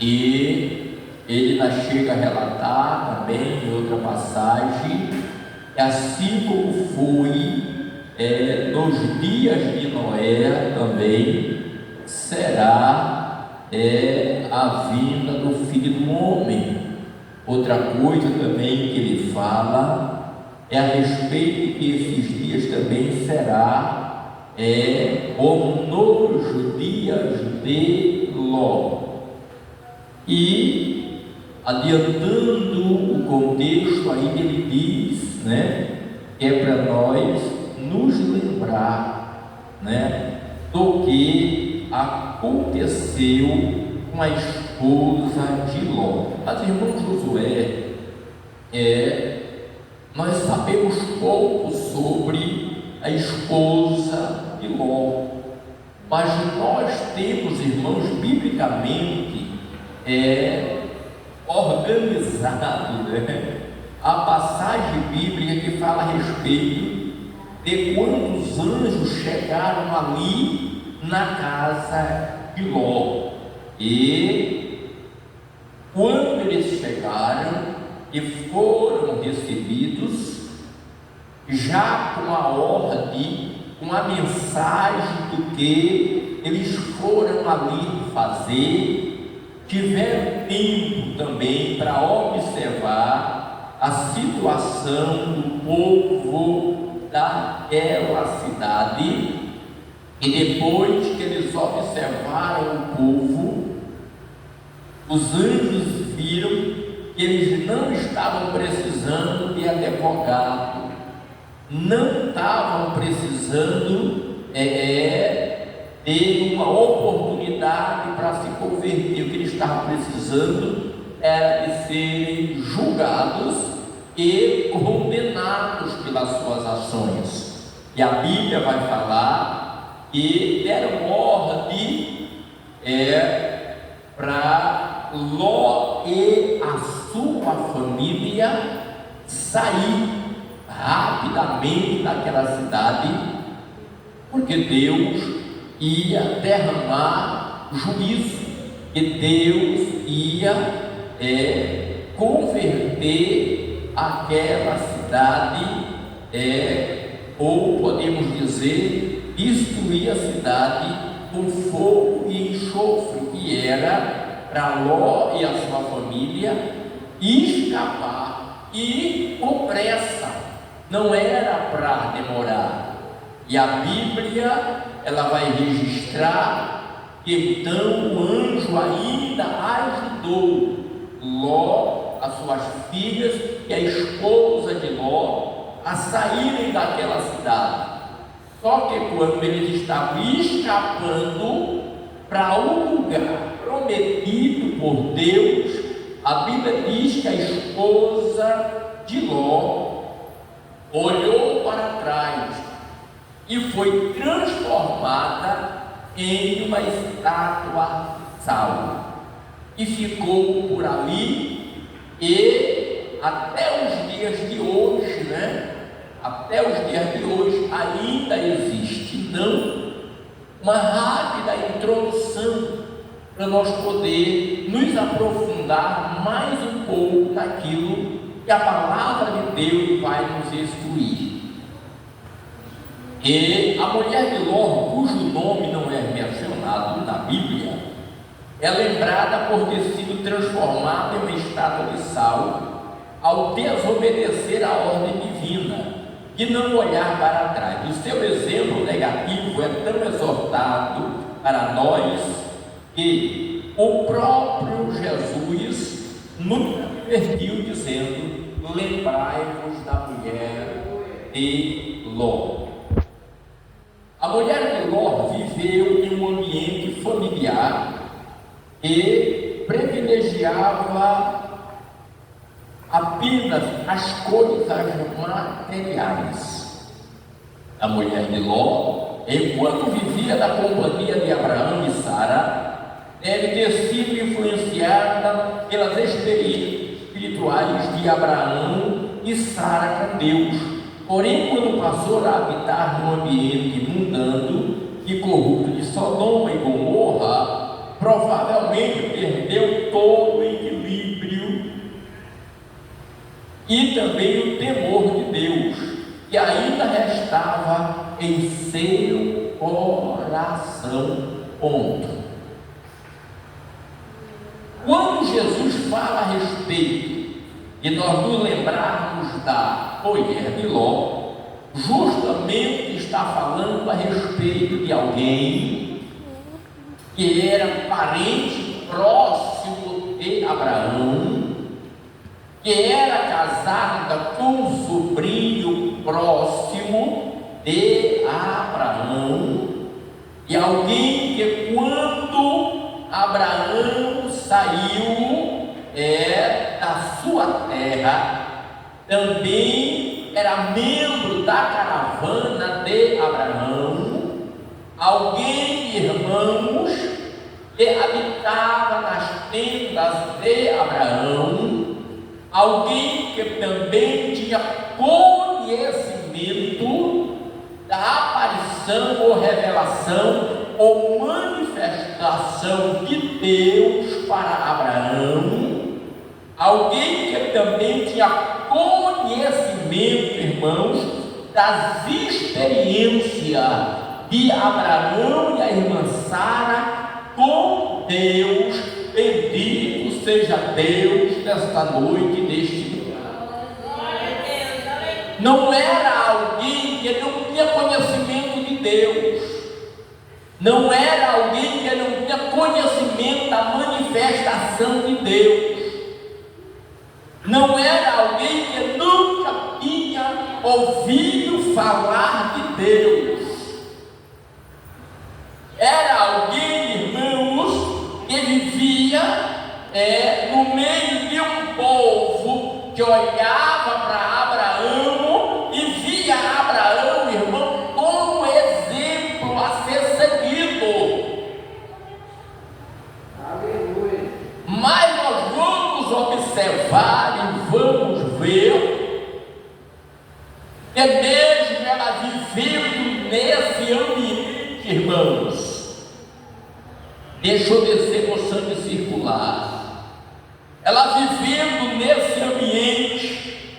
E ele chega a relatar também em outra passagem, que assim como foi nos dias de Noé também, será a vinda do Filho do Homem. Outra coisa também que ele fala a respeito que esses dias também será como nos dias de Ló. E adiantando o contexto, ainda ele diz, que é para nós nos lembrar, do que aconteceu com a esposa de Ló. Mas, irmão Josué, nós sabemos pouco sobre a esposa de Ló, mas nós temos, irmãos, biblicamente organizado a passagem bíblica que fala a respeito de quando os anjos chegaram ali na casa de Ló. E quando eles chegaram e foram recebidos, já com a ordem, com a mensagem do que eles foram ali fazer, tiveram tempo também para observar a situação do povo daquela cidade. E depois que eles observaram o povo, os anjos viram que eles não estavam precisando de advogado, não estavam precisando de uma oportunidade para se converter. O que eles estavam precisando era de serem julgados e condenados pelas suas ações. E a Bíblia vai falar que deram ordem para Ló e a sua família sair rapidamente daquela cidade, porque Deus ia derramar juízo, que Deus ia converter aquela cidade, ou podemos dizer, destruir a cidade com fogo e enxofre, que era para Ló e a sua família escapar, e com pressa, não era para demorar. E a Bíblia, ela vai registrar que então o anjo ainda ajudou Ló, as suas filhas e a esposa de Ló a saírem daquela cidade. Só que quando eles estavam escapando para um lugar prometido por Deus, a Bíblia diz que a esposa de Ló olhou para trás e foi transformada em uma estátua de sal, e ficou por ali, e até os dias de hoje, até os dias de hoje ainda existe. Então, uma rápida introdução para nós poder nos aprofundar mais um pouco naquilo que a palavra de Deus vai nos instruir. E a mulher de Ló, cujo nome não é mencionado na Bíblia, é lembrada por ter sido transformada em uma estátua de sal ao desobedecer a ordem divina de não olhar para trás. O seu exemplo negativo é tão exortado para nós que o próprio Jesus nos advertiu dizendo: lembrai-vos da mulher de Ló. A mulher de Ló viveu em um ambiente familiar e privilegiava apenas as coisas materiais. A mulher de Ló, enquanto vivia na companhia de Abraão e Sara, deve ter sido influenciada pelas experiências espirituais de Abraão e Sara com Deus. Porém, quando passou a habitar num ambiente mundano e corrupto de Sodoma e Gomorra, provavelmente perdeu e também o temor de Deus, que ainda restava em seu coração. Ponto. Quando Jesus fala a respeito de nós nos lembrarmos da mulher de Ló, justamente está falando a respeito de alguém que era parente próximo de Abraão, que era casada com um sobrinho próximo de Abraão, e alguém que quando Abraão saiu da sua terra, também era membro da caravana de Abraão, alguém, irmãos, que habitava nas tendas de Abraão, alguém que também tinha conhecimento da aparição ou revelação ou manifestação de Deus para Abraão, alguém que também tinha conhecimento, irmãos, das experiências de Abraão e a irmã Sara com Deus. Bendito seja Deus nesta noite, neste lugar. Não era alguém que não tinha conhecimento de Deus, não era alguém que não tinha conhecimento da manifestação de Deus, não era alguém que nunca tinha ouvido falar de Deus, era alguém, irmãos, que vivia no meio de um povo que olhava para Abraão e via Abraão, irmão, como exemplo a ser seguido. Aleluia. Mas nós vamos observar e vamos ver que mesmo ela vivendo nesse ambiente, irmãos, deixa eu descer com o sangue circular, ela vivendo nesse ambiente,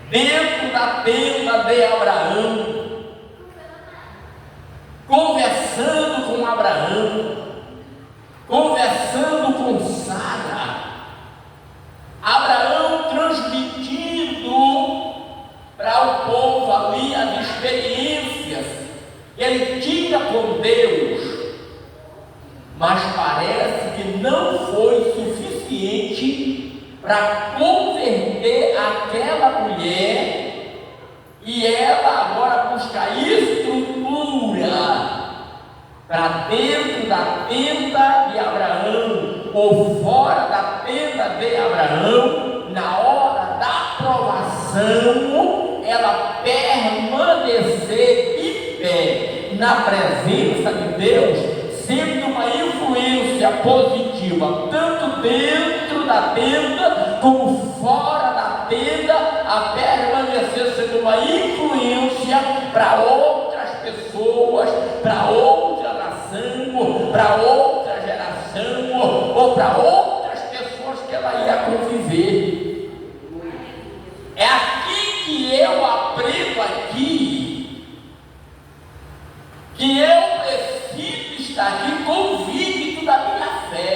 dentro da tenda de Abraão, conversando com Abraão, conversando com Sara, Abraão transmitindo para o povo ali as experiências que ele tinha com Deus, mas parece que não foi suficiente para converter aquela mulher, e ela agora busca estrutura para dentro da tenda de Abraão ou fora da tenda de Abraão, na hora da provação, ela permanecer de pé na presença de Deus, sendo uma influência positiva, tanto dentro da tenda como fora da tenda, a permanecer sendo uma influência para outras pessoas, para outra nação, para outra geração, ou para outras pessoas que ela ia conviver. É aqui que eu aprendo aqui, que eu preciso estar aqui convicto da minha fé,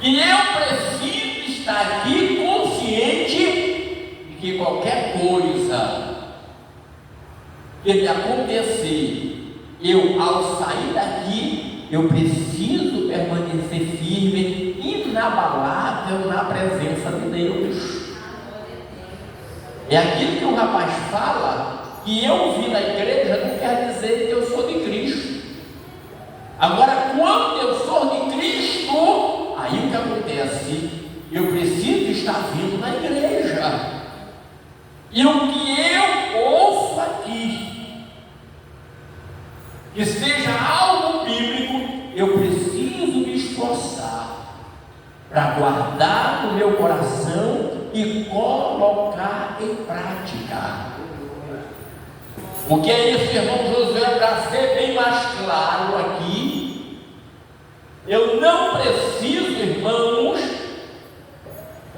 e eu preciso estar aqui consciente de que qualquer coisa que me acontecer, eu ao sair daqui, eu preciso permanecer firme, inabalável na presença de Deus. É aquilo que o rapaz fala, que eu vi na igreja, não quer dizer que eu sou de Cristo. Agora, quando eu sou de Cristo, aí o que acontece? Eu preciso estar vindo na igreja. E o que eu ouço aqui, que seja algo bíblico, eu preciso me esforçar para guardar no meu coração e colocar em prática. O que é isso, irmão Josué? Para ser bem mais claro aqui, eu não preciso, irmãos,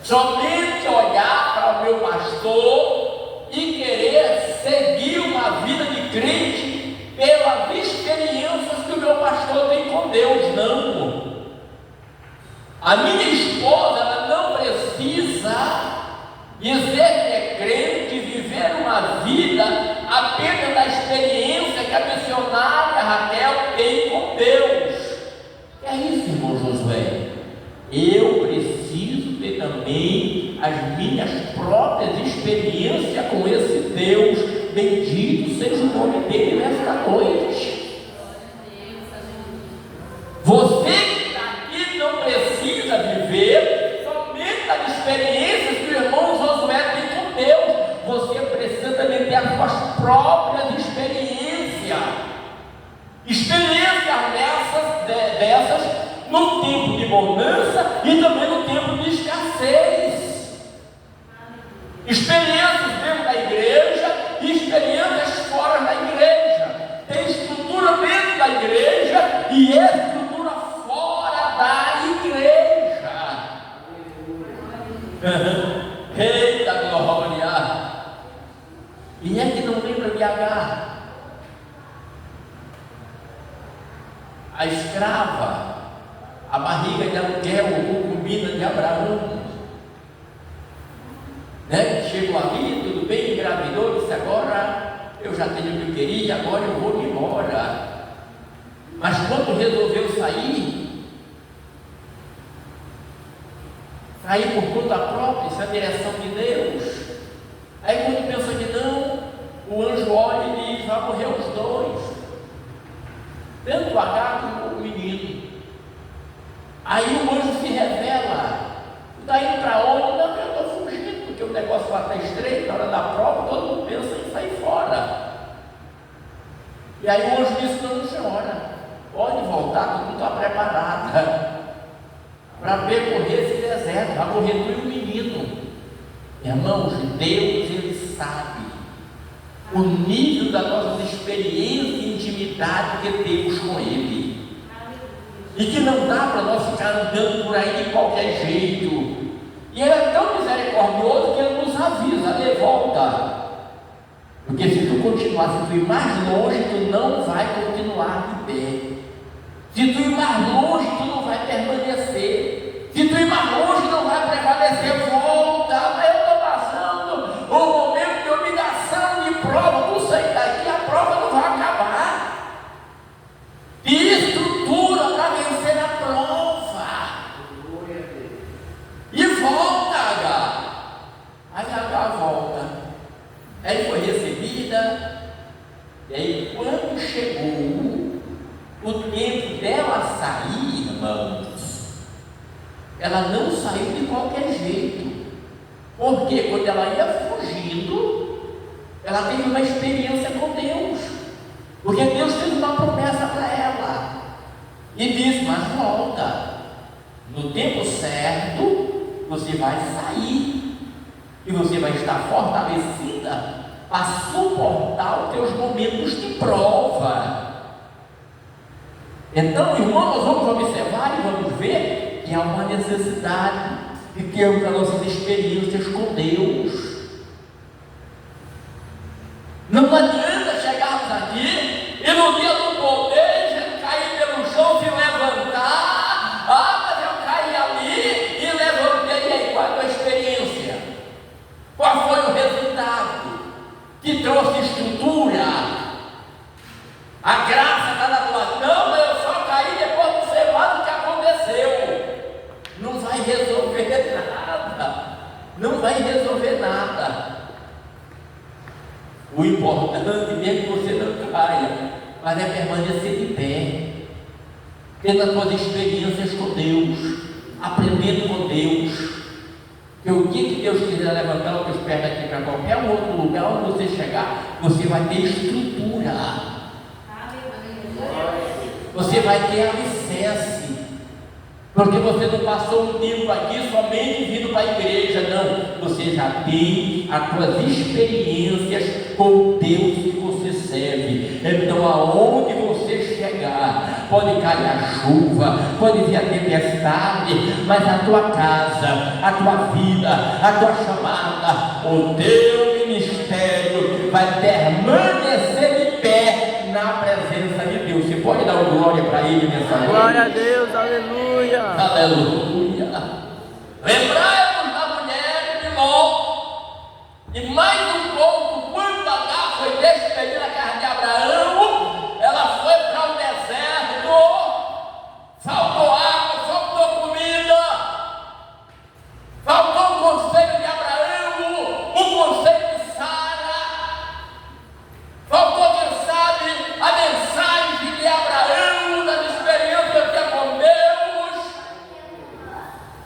somente olhar para o meu pastor e querer seguir uma vida de crente pelas experiências que o meu pastor tem com Deus. Não. A minha esposa, ela não precisa dizer que é crente, viver uma vida apenas da experiência que a missionária Raquel tem com Deus. É isso, irmão Josué. Eu preciso ter também as minhas próprias experiências com esse Deus. Bendito seja o nome dele nesta noite. Você que está aqui não precisa viver somente as experiências que o irmão Josué tem com Deus. Você precisa também ter as suas próprias experiências. Experiências dessas no tempo de bonança e também no tempo de escassez. Experiências dentro da igreja e experiências fora da igreja. Tem estrutura dentro da igreja e estrutura fora da igreja. Eita glória! E é que não lembra de Agar, a escrava, a barriga de aluguel, concubina de Abraão, né? Chegou ali, tudo bem, engravidou, disse: agora eu já tenho o que eu queria, agora eu vou embora. Mas quando resolveu sair por conta própria, isso é a direção de Deus. Aí quando pensa que não, o anjo olha e diz: vai morrer os dois, tanto Agar como o menino. Aí o anjo se revela: está indo para onde? Não, eu estou fugindo, porque o negócio lá está estreito, na hora da prova todo mundo pensa em sair fora. E aí o anjo disse: não, senhora, pode voltar, todo mundo está preparada para percorrer esse deserto, vai morrer tu e o menino. Irmãos, Deus, Ele sabe o nível das nossas experiências e intimidade que temos com Ele, e que não dá para nós ficar andando por aí de qualquer jeito. E Ele é tão misericordioso que Ele nos avisa: de volta, porque se tu continuar, se tu ir mais longe, tu não vai continuar de pé. Se tu ir mais longe, tu não vai permanecer. Se tu ir mais longe, não vai prevalecer. Volta, eu estou passando um momento de humilhação, de prova. Tu sai daqui, a prova não vai acabar. E estrutura para vencer a prova. E volta, Agar. Aí Agar volta. Aí foi recebida. E aí, quando chegou o tempo dela sair, irmãos, ela não saiu de qualquer jeito. Porque quando ela ia fugindo, ela teve uma experiência com Deus. Porque Deus fez uma promessa para ela e disse: mas volta, no tempo certo você vai sair e você vai estar fortalecida para suportar os teus momentos de prova. Então, irmãos, nós vamos observar e vamos ver que há uma necessidade de termos as nossas experiências com Deus. Não adianta chegarmos aqui e no dia do poder cair pelo chão, se levantar. Mas eu caí ali e levantei. E aí, qual é a tua experiência? Qual foi o resultado? Que trouxe estrutura? A graça está na tua mão. Eu só caí depois de observar o que aconteceu. Não vai resolver nada. Não vai resolver nada. O importante mesmo que você não caia, mas é permanecer de pé, tendo as suas experiências com Deus, aprendendo com Deus. Que o dia que Deus quiser levantar os teus pés daqui para qualquer outro lugar onde você chegar, você vai ter estrutura, você vai ter alicerce, porque você não passou um tempo aqui somente vindo para a igreja, não. Você já tem as suas experiências com Deus que você serve. Então, aonde você você chegar, pode cair a chuva, pode vir a tempestade, mas a tua casa, a tua vida, a tua chamada, o teu ministério vai permanecer de pé na presença de Deus. Você pode dar uma glória para Ele nessa noite? Glória a Deus, aleluia. Aleluia. Lembrai-vos da mulher de Ló. E mais um pouco, quando Agar foi despedida da casa de Abraão, ela foi para o deserto. Faltou água, faltou comida, faltou o conselho de Abraão, o conselho de Sara, faltou, quem sabe, a mensagem de Abraão, das experiências que tinha com Deus.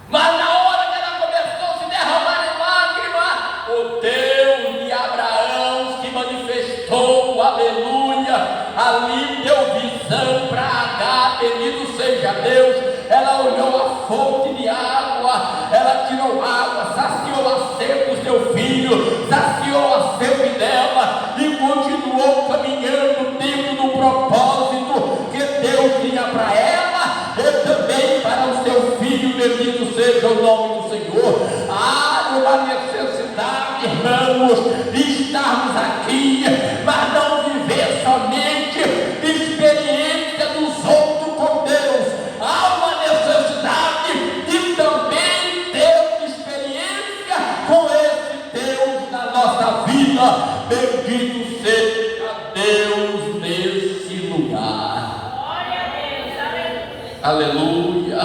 Mas na hora que ela começou a se derramar em lágrimas, o Deus de Abraão se manifestou, aleluia, ali deu visão para Agar, bendito seja Deus. Ela olhou a fonte de água, ela tirou água, saciou a sede do seu filho, saciou a sede dela e continuou caminhando dentro do propósito que Deus tinha para ela e também para o seu filho, bendito seja o nome do Senhor. Há uma necessidade, irmãos, de estarmos aqui, mas não viver somente experiência dos outros com Deus. Há uma necessidade de também ter experiência com esse Deus na nossa vida. Bendito seja Deus nesse lugar. Glória a Deus, Aleluia.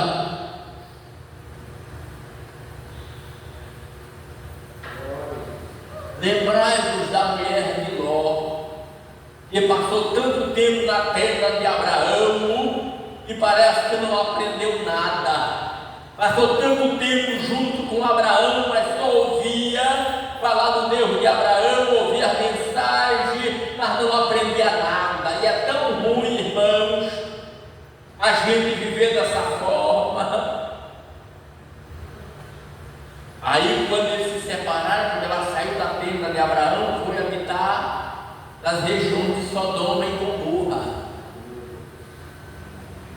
Lembrai-vos da mulher de Ló, que passou tanto tempo na tenda de Abraão e parece que não aprendeu nada. Passou tanto tempo junto com Abraão, mas só ouvia falar do Deus de Abraão, ouvia a mensagem, mas não aprendia nada. E é tão ruim, irmãos, a gente viver dessa forma. Aí, quando eles se separaram, quando ela saiu da tenda de Abraão, foi habitar nas regiões de Sodoma e Gomorra.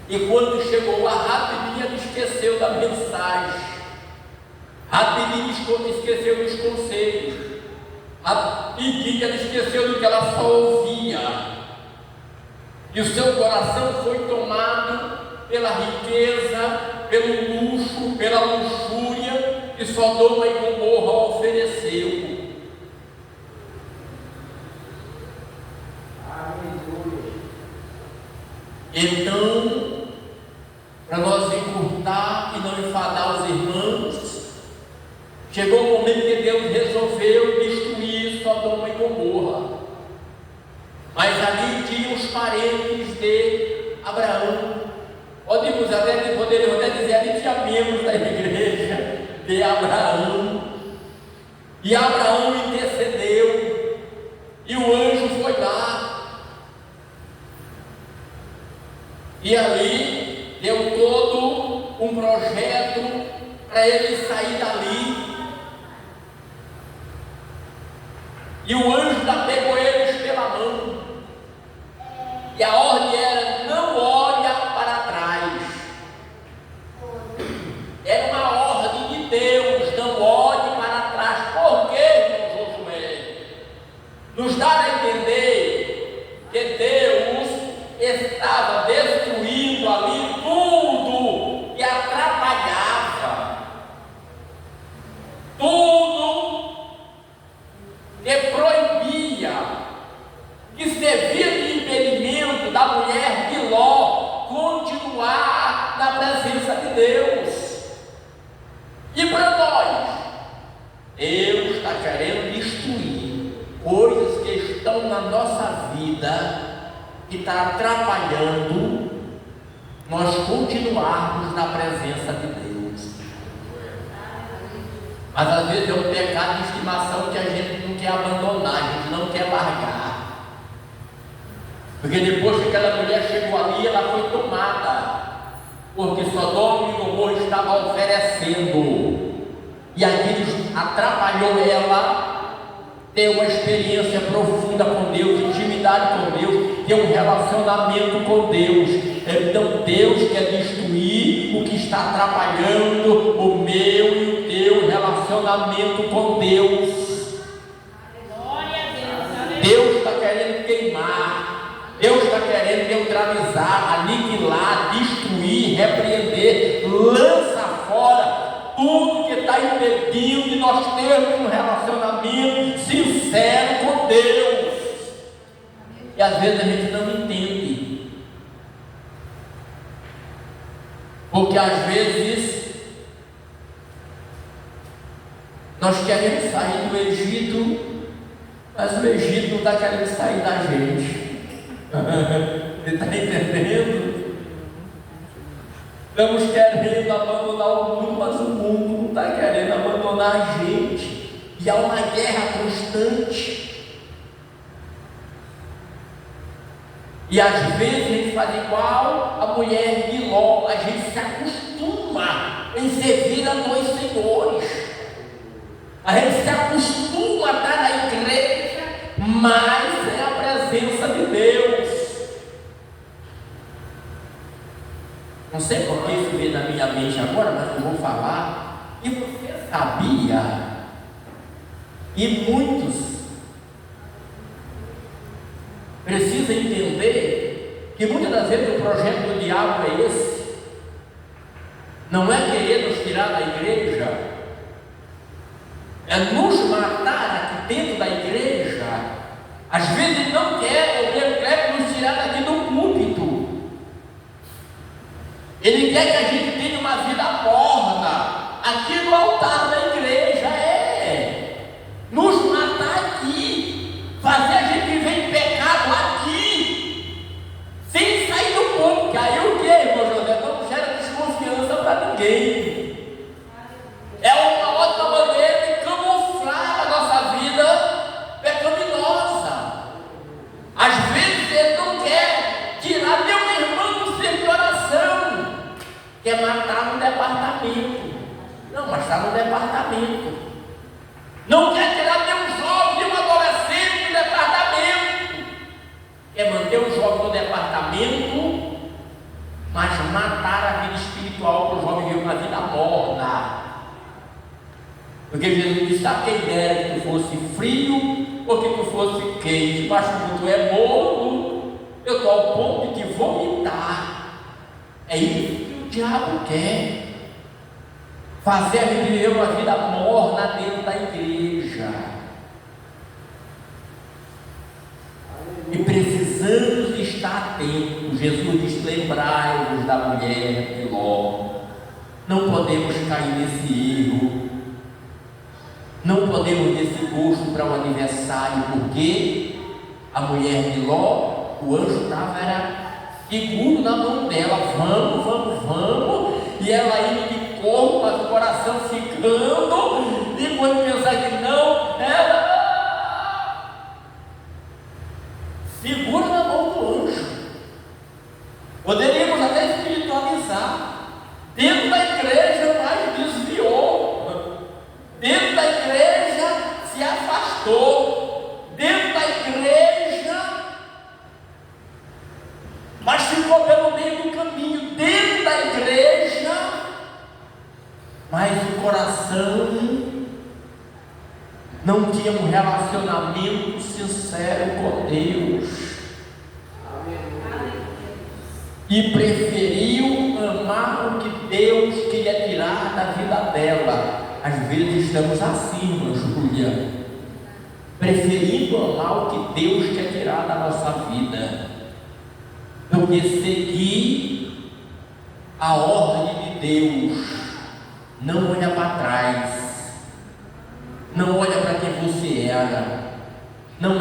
E quando chegou lá, rapidinho ela esqueceu da mensagem, rapidinho esqueceu dos conselhos, rapidinho ela esqueceu do que ela só ouvia. E o seu coração foi tomado pela riqueza, pelo luxo, pela luxúria que Sodoma e Gomorra ofereceu. Então, para nós encurtar e não enfadar os irmãos, chegou o momento que Deus resolveu destruir Sodoma e Gomorra. Mas ali tinham os parentes de Abraão. Poderíamos até dizer, ali tinha membros da igreja de Abraão. E Abraão intercedeu, e o anjo foi lá. E ali deu todo um projeto para ele sair dali. E o anjo ainda pegou eles pela mão. E a ordem era: não olha para trás. Era uma ordem de Deus: não olhe para trás. Por quê, irmão Josué? Nos dá a entender que Deus estava destruindo ali tudo que atrapalhava, tudo que proibia, que servia de impedimento da mulher de Ló continuar na presença de Deus. E para nós, Deus está querendo destruir coisas que estão na nossa vida, que está atrapalhando nós continuarmos na presença de Deus. Mas às vezes é um pecado de estimação que a gente não quer abandonar, a gente não quer largar. Porque depois que aquela mulher chegou ali, ela foi tomada, porque Sodoma e Gomorra estava oferecendo, e aquilo atrapalhou ela ter uma experiência profunda com Deus, intimidade com Deus. ter um relacionamento com Deus. Então Deus quer destruir o que está atrapalhando o meu e o teu relacionamento com Deus. Deus está querendo queimar, Deus está querendo neutralizar, aniquilar, destruir, repreender, lança fora tudo que está impedindo de nós termos um relacionamento sincero com Deus. E às vezes a gente não entende, porque às vezes nós queremos sair do Egito, mas o Egito não está querendo sair da gente. Você está entendendo? Estamos querendo abandonar o mundo, mas o mundo não está querendo abandonar a gente. E há uma guerra constante. E às vezes a gente faz igual a mulher de Ló, a gente se acostuma em servir a dois senhores. A gente se acostuma a estar na igreja, mas é a presença de Deus. Não sei por que isso veio na minha mente agora, mas eu vou falar. E você sabia? E muitos precisam entender que muitas das vezes o projeto do diabo é esse. Não é querer nos tirar da igreja, é nos matar aqui dentro da igreja. Às vezes ele não quer, ou ele quer nos tirar daqui do púlpito. Ele quer que a gente tenha uma vida morna aqui no altar da igreja, nos matar aqui, fazer a gente viver em pecado aqui, sem sair do púlpito. Aí o que, irmão José? Não gera desconfiança para ninguém. É uma outra maneira de camuflar a nossa vida pecaminosa. Às vezes ele não quer tirar meu irmão do centro de oração, quer matar no departamento. Não, mas está no departamento. Não quer tirar meu jovem de um adolescente do departamento, quer manter o jovem no departamento, mas matar a vida espiritual para o jovem viver uma vida morna. Porque Jesus disse: a quem dera que tu fosse frio ou que tu fosse quente, mas como tu é morno, eu estou ao ponto de te vomitar. É isso que o diabo quer, fazer a gente viver uma vida morna dentro da igreja. E precisamos estar atentos. Jesus diz: lembrai-vos da mulher de Ló. Não podemos cair nesse erro. Não podemos ter esse gosto para o aniversário, porque a mulher de Ló, o anjo estava seguro na mão dela. Vamos, vamos, vamos. E ela indo de corpo, mas o coração ficando. E quando pensar que não, ela segura na mão do anjo. Poderíamos até espiritualizar. Dentro da igreja, mas desviou. Dentro da igreja se afastou. Dentro da igreja, mas ficou pelo meio do caminho. Dentro da igreja, mas o coração não tinha um relacionamento sincero com Deus. E preferiu amar o que Deus queria tirar da vida dela. Às vezes estamos assim, irmã Júlia, preferindo amar o que Deus quer tirar da nossa vida, do que seguir a ordem de Deus. Não olha para trás, não olha para quem você era, não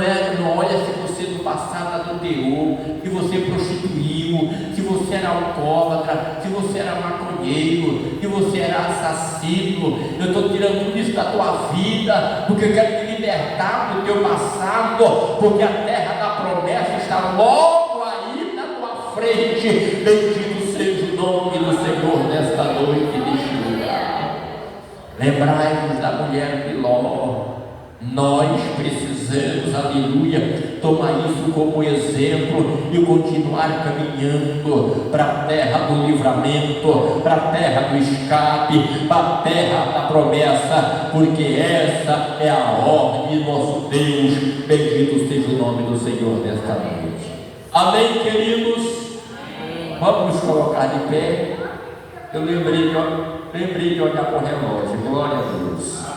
olha se você no passado adulterou, se você prostituiu, se você era alcoólatra, se você era maconheiro, se você era assassino. Eu estou tirando tudo isso da tua vida, porque eu quero te libertar do teu passado, porque a terra da promessa está logo aí na tua frente. Bendito seja o nome do Senhor nesta noite de chuva. Lembrai-vos da mulher de Ló. Nós precisamos, aleluia, tomar isso como exemplo e continuar caminhando para a terra do livramento, para a terra do escape, para a terra da promessa, porque essa é a ordem de nosso Deus. Bendito seja o nome do Senhor nesta noite. Amém, queridos? Vamos colocar de pé. Eu lembrei de olhar para o relógio. Glória a Deus.